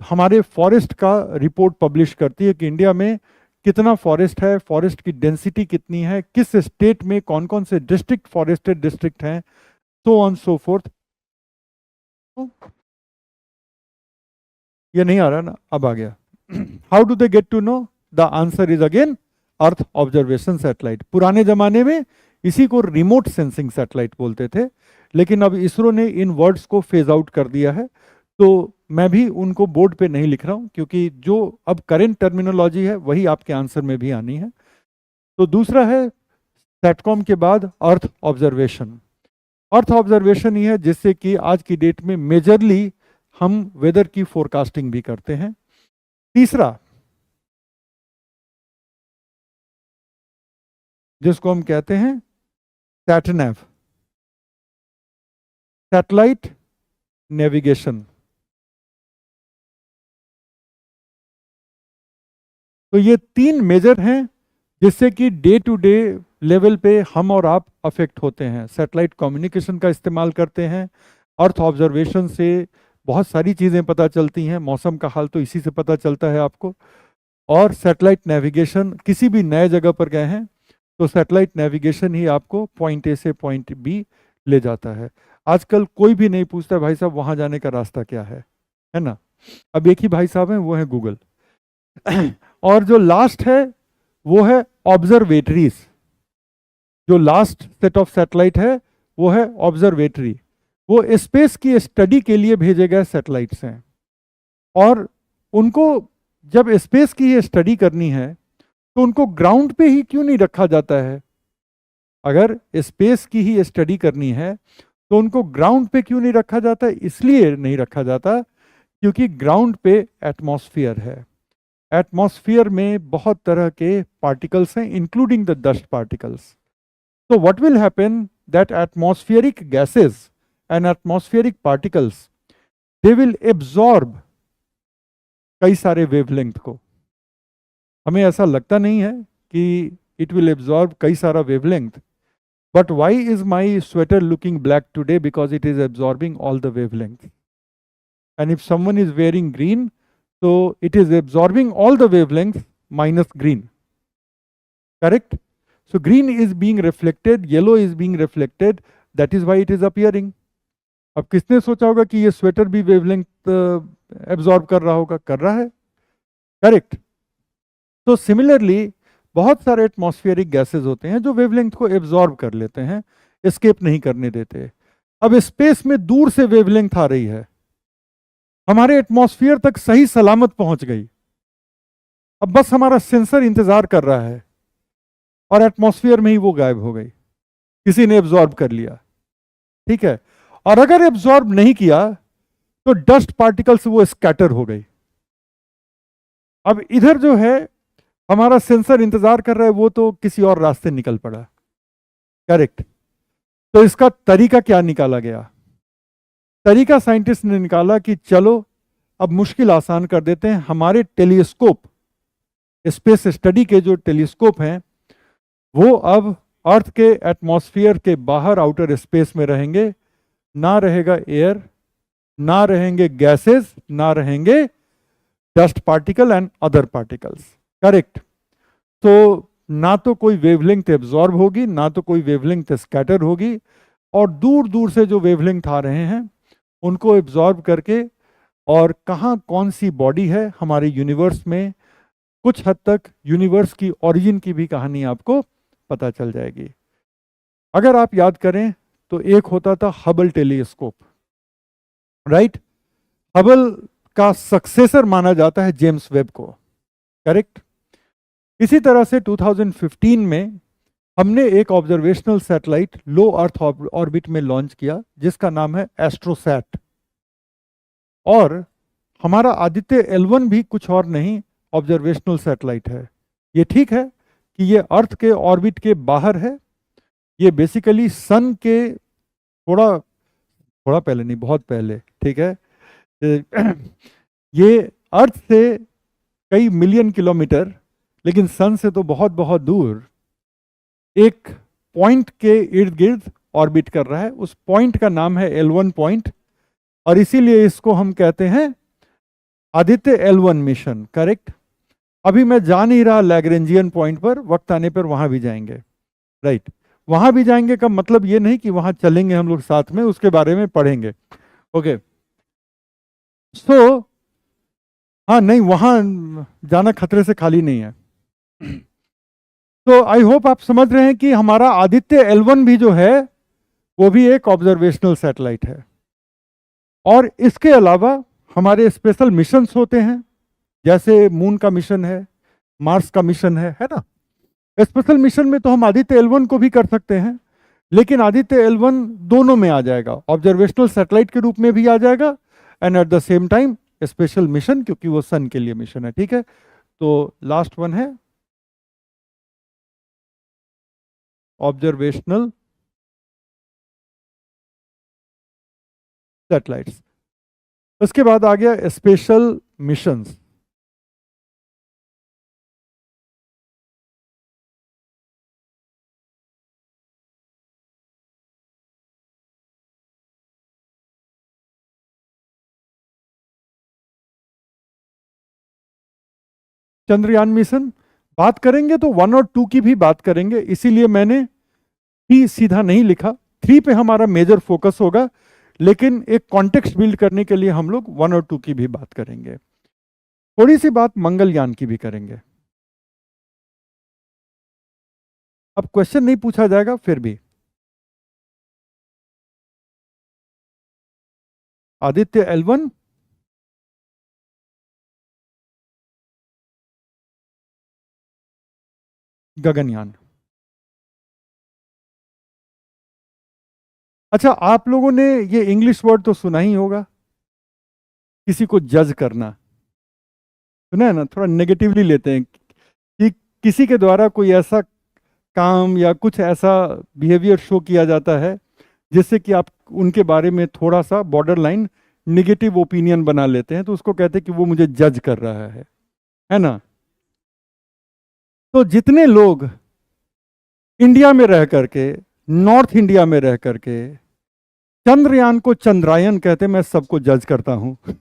हमारे फॉरेस्ट का रिपोर्ट पब्लिश करती है कि इंडिया में कितना फॉरेस्ट है, फॉरेस्ट की डेंसिटी कितनी है, किस स्टेट में कौन कौन से डिस्ट्रिक्ट फॉरेस्टेड डिस्ट्रिक्ट हैं, सो ऑन सो फोर्थ। ये नहीं आ रहा ना, अब आ गया। How do they get to know? The answer is again earth observation satellite. पुराने जमाने में इसी को रिमोट सेंसिंग सैटेलाइट बोलते थे, लेकिन अब इसरो ने इन वर्ड्स को फेज आउट कर दिया है, तो मैं भी उनको बोर्ड पे नहीं लिख रहा हूं, क्योंकि जो अब करेंट टर्मिनोलॉजी है वही आपके आंसर में भी आनी है। तो दूसरा है सैटकॉम के बाद अर्थ ऑब्जर्वेशन। अर्थ ऑब्जर्वेशन ही है जिससे कि आज की डेट में मेजरली हम वेदर की फोरकास्टिंग भी करते हैं। तीसरा, जिसको हम कहते हैं सैटनैव, सैटेलाइट नेविगेशन। तो ये तीन मेजर हैं जिससे कि डे टू डे लेवल पे हम और आप अफेक्ट होते हैं। सैटेलाइट कम्युनिकेशन का इस्तेमाल करते हैं, अर्थ ऑब्जर्वेशन से बहुत सारी चीज़ें पता चलती हैं, मौसम का हाल तो इसी से पता चलता है आपको। और सैटेलाइट नेविगेशन, किसी भी नए जगह पर गए हैं तो सैटेलाइट नेविगेशन ही आपको पॉइंट ए से पॉइंट बी ले जाता है। आजकल कोई भी नहीं पूछता भाई साहब वहाँ जाने का रास्ता क्या है ना। अब एक ही भाई साहब हैं, वो है गूगल। और जो लास्ट है वो है ऑब्जर्वेटरीज। जो लास्ट सेट ऑफ सैटेलाइट है वो है ऑब्जर्वेटरी। वो स्पेस की स्टडी के लिए भेजे गए सैटेलाइट्स हैं, और उनको जब स्पेस की ये स्टडी करनी है तो उनको ग्राउंड पे ही क्यों नहीं रखा जाता है? अगर स्पेस की ही स्टडी करनी है तो उनको ग्राउंड पे क्यों नहीं रखा जाता? इसलिए नहीं रखा जाता क्योंकि ग्राउंड पे एटमॉस्फेयर है। एटमॉस्फेयर में बहुत तरह के पार्टिकल्स हैं, including the dust particles. So what will happen that atmospheric gases and atmospheric particles, they will absorb कई सारे वेवलेंथ को। हमें ऐसा लगता नहीं है कि it will absorb कई सारा wavelength, but why is my sweater looking black today? Because it is absorbing all the wavelength. And if someone is wearing green, so it is absorbing all the wavelength minus green. Correct? So green is being reflected, yellow is being reflected, that is why it is appearing. अब किसने सोचा होगा कि ये sweater भी wavelength absorb कर रहा होगा? कर रहा है, करेक्ट। तो सिमिलरली बहुत सारे एटमॉस्फेरिक गैसेस होते हैं जो वेवलेंथ को एब्जॉर्ब कर लेते हैं, एस्केप नहीं करने देते। अब स्पेस में दूर से वेवलेंथ आ रही है, हमारे एटमॉस्फेयर तक सही सलामत पहुंच गई, अब बस हमारा सेंसर इंतजार कर रहा है और एटमॉस्फेयर में ही वो गायब हो गई, किसी ने एब्जॉर्ब कर लिया। ठीक है, और अगर एब्जॉर्ब नहीं किया तो डस्ट पार्टिकल से वो स्कैटर हो गई। अब इधर जो है हमारा सेंसर इंतजार कर रहा है, वो तो किसी और रास्ते निकल पड़ा। करेक्ट। तो इसका तरीका क्या निकाला गया? तरीका साइंटिस्ट ने निकाला कि चलो अब मुश्किल आसान कर देते हैं। हमारे टेलीस्कोप, स्पेस स्टडी के जो टेलीस्कोप हैं, वो अब अर्थ के एटमॉस्फेयर के बाहर आउटर स्पेस में रहेंगे। ना रहेगा एयर, ना रहेंगे गैसेस, ना रहेंगे dust particle and other particles. Correct. तो ना तो कोई वेवलेंथ एब्जॉर्ब होगी, ना तो कोई वेवलेंथ स्कैटर होगी, और दूर दूर से जो वेवलेंथ आ रहे हैं उनको एब्जॉर्ब करके, और कहाँ कौन सी बॉडी है हमारे यूनिवर्स में, कुछ हद तक यूनिवर्स की ओरिजिन की भी कहानी आपको पता चल जाएगी। अगर आप याद करें तो एक होता था हबल टेलीस्कोप, राइट। हबल का सक्सेसर माना जाता है जेम्स वेब को। करेक्ट। इसी तरह से 2015 में हमने एक ऑब्जर्वेशनल सैटेलाइट लो अर्थ ऑर्बिट में लॉन्च किया जिसका नाम है एस्ट्रोसैट। और हमारा आदित्य L1 भी कुछ और नहीं ऑब्जर्वेशनल सैटेलाइट है। ये ठीक है कि ये अर्थ के ऑर्बिट के बाहर है। ये बेसिकली सन के थोड़ा थोड़ा पहले नहीं, बहुत पहले, ठीक है। ये अर्थ से कई मिलियन किलोमीटर, लेकिन सन से तो बहुत बहुत दूर एक पॉइंट के इर्द गिर्द ऑर्बिट कर रहा है। उस पॉइंट का नाम है L1 पॉइंट, और इसीलिए इसको हम कहते हैं आदित्य L1 मिशन। करेक्ट। अभी मैं जा नहीं रहा लैग्रेंजियन पॉइंट पर, वक्त आने पर वहां भी जाएंगे। राइट। वहां भी जाएंगे का मतलब ये नहीं कि वहां चलेंगे हम लोग साथ में, उसके बारे में पढ़ेंगे। ओके। सो हाँ, नहीं, वहां जाना खतरे से खाली नहीं है। तो आई होप आप समझ रहे हैं कि हमारा आदित्य L1 भी जो है वो भी एक ऑब्जर्वेशनल सैटेलाइट है। और इसके अलावा हमारे स्पेशल मिशंस होते हैं, जैसे मून का मिशन है, मार्स का मिशन है ना। स्पेशल मिशन में तो हम आदित्य L1 को भी कर सकते हैं, लेकिन आदित्य L1 दोनों में आ जाएगा, ऑब्जर्वेशनल सैटेलाइट के रूप में भी आ जाएगा and at the same time special mission, क्योंकि वो सन के लिए मिशन है। ठीक है। तो लास्ट वन है ऑब्जर्वेशनल सैटेलाइट्स। उसके बाद आ गया स्पेशल मिशंस। चंद्रयान मिशन बात करेंगे तो 1 और 2 की भी बात करेंगे, इसीलिए मैंने भी सीधा नहीं लिखा। 3 पे हमारा मेजर फोकस होगा, लेकिन एक कॉन्टेक्स्ट बिल्ड करने के लिए हम लोग 1 और 2 की भी बात करेंगे। थोड़ी सी बात मंगलयान की भी करेंगे। अब क्वेश्चन नहीं पूछा जाएगा फिर भी। आदित्य L1, गगनयान। अच्छा, आप लोगों ने ये इंग्लिश वर्ड तो सुना ही होगा, किसी को जज करना। सुना है ना, थोड़ा नेगेटिवली लेते हैं कि किसी के द्वारा कोई ऐसा काम या कुछ ऐसा बिहेवियर शो किया जाता है जिससे कि आप उनके बारे में थोड़ा सा बॉर्डर लाइन निगेटिव ओपिनियन बना लेते हैं, तो उसको कहते हैं कि वो मुझे जज कर रहा है ना। तो जितने लोग इंडिया में रह करके, नॉर्थ इंडिया में रह करके चंद्रयान को चंद्रायन कहते, मैं सबको जज करता हूं।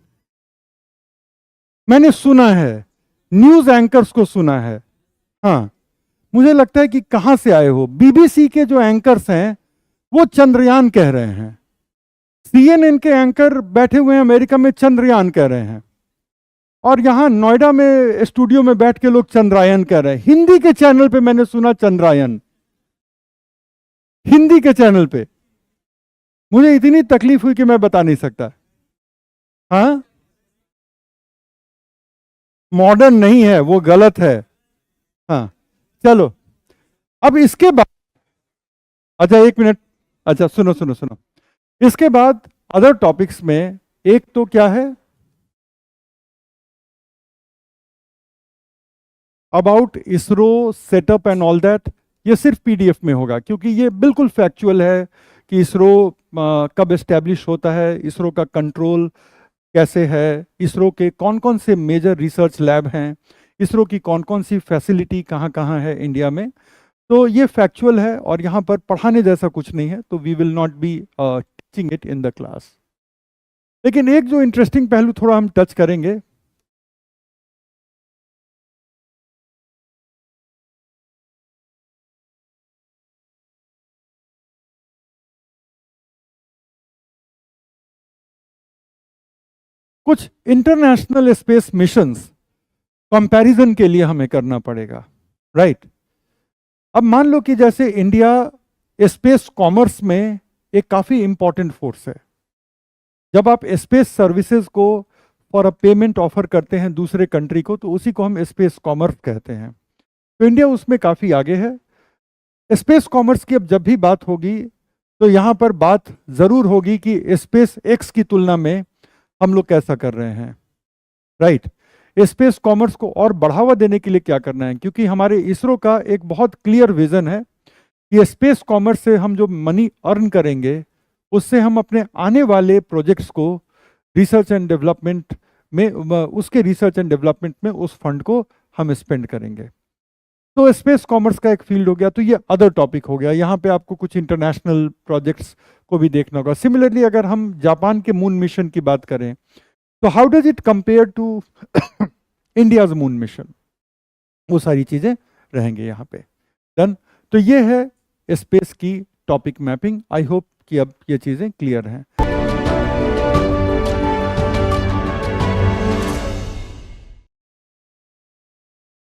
मैंने सुना है, न्यूज एंकर्स को सुना है। हाँ, मुझे लगता है कि कहां से आए हो। बीबीसी के जो एंकर्स हैं वो चंद्रयान कह रहे हैं, CNN के एंकर बैठे हुए हैं अमेरिका में, चंद्रयान कह रहे हैं, और यहां नोएडा में स्टूडियो में बैठ के लोग चंद्रायन कह रहे हैं। हिंदी के चैनल पे मैंने सुना चंद्रायन, हिंदी के चैनल पे। मुझे इतनी तकलीफ हुई कि मैं बता नहीं सकता। हाँ, मॉडर्न नहीं है, वो गलत है। हाँ, चलो। अब इसके बाद, अच्छा एक मिनट, अच्छा सुनो सुनो सुनो, इसके बाद अदर टॉपिक्स में एक तो क्या है, about ISRO setup and all that. ये सिर्फ PDF में होगा, क्योंकि ये बिल्कुल फैक्चुअल है कि इसरो कब एस्टेब्लिश होता है, इसरो का कंट्रोल कैसे है, इसरो के कौन कौन से मेजर रिसर्च लैब हैं, इसरो की कौन कौन सी फैसिलिटी कहाँ कहाँ है इंडिया में। तो ये फैक्चुअल है और यहाँ पर पढ़ाने जैसा कुछ नहीं है, तो we will not be teaching it in the class. लेकिन एक जो इंटरेस्टिंग पहलू थोड़ा हम टच करेंगे, कुछ इंटरनेशनल स्पेस मिशंस कंपैरिजन के लिए हमें करना पड़ेगा। राइट। अब मान लो कि जैसे इंडिया स्पेस कॉमर्स में एक काफी इंपॉर्टेंट फोर्स है। जब आप स्पेस सर्विसेज को फॉर अ पेमेंट ऑफर करते हैं दूसरे कंट्री को, तो उसी को हम स्पेस कॉमर्स कहते हैं। तो इंडिया उसमें काफी आगे है। स्पेस कॉमर्स की अब जब भी बात होगी तो यहां पर बात जरूर होगी कि स्पेस एक्स की तुलना में हम लोग कैसा कर रहे हैं। राइट। स्पेस कॉमर्स को और बढ़ावा देने के लिए क्या करना है, क्योंकि हमारे इसरो का एक बहुत क्लियर विजन है कि स्पेस कॉमर्स से हम जो मनी अर्न करेंगे उससे हम अपने आने वाले प्रोजेक्ट्स को रिसर्च एंड डेवलपमेंट में, उसके रिसर्च एंड डेवलपमेंट में उस फंड को हम स्पेंड करेंगे। तो स्पेस कॉमर्स का एक फील्ड हो गया। तो ये अदर टॉपिक हो गया। यहाँ पे आपको कुछ इंटरनेशनल प्रोजेक्ट्स को भी देखना होगा। सिमिलरली अगर हम जापान के मून मिशन की बात करें तो how does it compare to India's moon mission, वो सारी चीजें रहेंगे यहाँ पे। डन। तो ये है स्पेस की टॉपिक मैपिंग। आई होप कि अब ये चीजें क्लियर हैं।